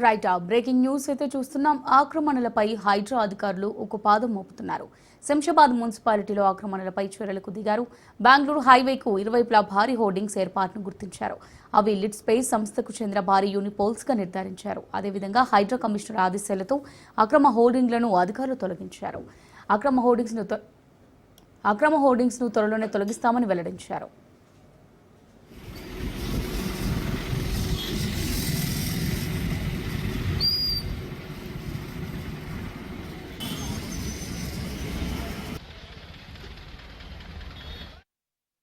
Right breaking news అయితే చూస్తున్నాం. ఆక్రమణలపై హైడ్రా అధికారులు ఒక పాదం మోపుతున్నారు. శంషాబాద్ మున్సిపాలిటీలో ఆక్రమణలపై చర్యలకు దిగారు. బెంగళూరు హైవేకు ఇరువైపులా భారీ హోర్డింగ్స్ ఏర్పాటును గుర్తించారు. అవి లిడ్ స్పేస్ సంస్థకు చెందిన భారీ యూనిపోల్స్ గా నిర్ధారించారు. అదేవిధంగా హైడ్రా కమిషనర్ ఆదేశాలతో అక్రమ హోర్డింగ్లను అధికారులు తొలగించారు. అక్రమ హోర్డింగ్స్ ను త్వరలోనే తొలగిస్తామని వెల్లడించారు.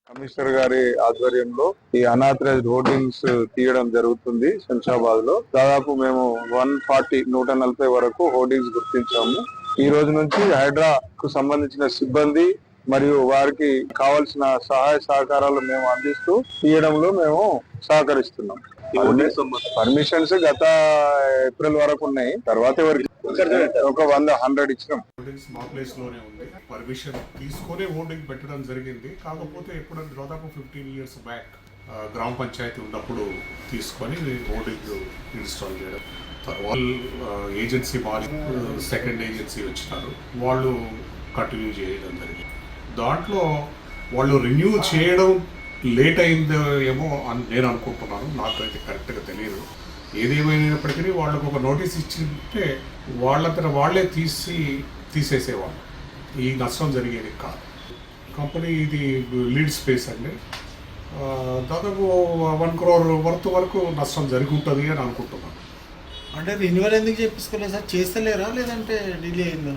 కమిషనర్ గారి ఆధ్వర్యంలో ఈ అనాథరైజ్డ్ హోర్డింగ్స్ తీయడం జరుగుతుంది. శంషాబాద్ లో దాదాపు మేము 140 వరకు హోర్డింగ్స్ గుర్తించాము. ఈ రోజు నుంచి హైడ్రా కు సంబంధించిన సిబ్బంది మరియు వారికి కావాల్సిన సహాయ సహకారాలు మేము అందిస్తూ తీయడంలో మేము సహకరిస్తున్నాం. పర్మిషన్స్ గత ఏప్రిల్ వరకు ఉన్నాయి. తర్వాత ఎవరికి ఒక 100 ఇచ్చినాం. మా ప్లేస్ లోనే ఉంది. పర్మిషన్ తీసుకొని హోర్డింగ్ పెట్టడం జరిగింది. కాకపోతే ఎప్పుడంటే దాదాపు 15 years బ్యాక్ గ్రామ పంచాయతీ ఉన్నప్పుడు తీసుకొని హోర్డింగ్ ఇన్స్టాల్ చేయడం. తర్వాత ఏజెన్సీ మారి సెకండ్ ఏజెన్సీ వచ్చినారు, వాళ్ళు కంటిన్యూ చేయడం జరిగింది. దాంట్లో వాళ్ళు రెన్యూ చేయడం లేట్ అయిందో ఏమో అని నేను అనుకుంటున్నాను. నాకైతే కరెక్ట్గా తెలియదు. ఏదేమైనప్పటికీ వాళ్ళకు ఒక నోటీస్ ఇచ్చింటే వాళ్ళంతా వాళ్ళే తీసేసేవాళ్ళు. ఈ నష్టం జరిగేది కాదు. కంపెనీ ఇది లీడ్ స్పేస్ అండి. దాదాపు 1 crore వర్త్ వరకు నష్టం జరిగి ఉంటుంది అని అనుకుంటున్నాను. అంటే రెన్యువల్ ఎందుకు చెప్పిసుకోలేదు సార్? చేస్తలేరా లేదంటే డిలే అయిందా?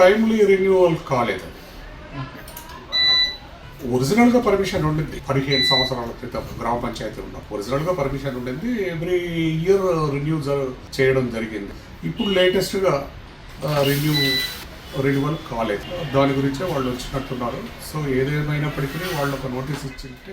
టైమ్లీ రెన్యువల్ కాలేదు. ఒరిజినల్గా పర్మిషన్ ఉండింది 15 సంవత్సరాల క్రితం గ్రామ పంచాయతీ ఉన్నప్పుడు ఒరిజినల్గా పర్మిషన్ ఉండింది. ఎవ్రీ ఇయర్ రెన్యూ చేయడం జరిగింది. ఇప్పుడు లేటెస్ట్గా రెన్యువల్ కాలేదు. దాని గురించే వాళ్ళు వచ్చినట్టున్నారు. సో ఏదేమైనప్పటికీ వాళ్ళు ఒక నోటీస్ ఇచ్చింటే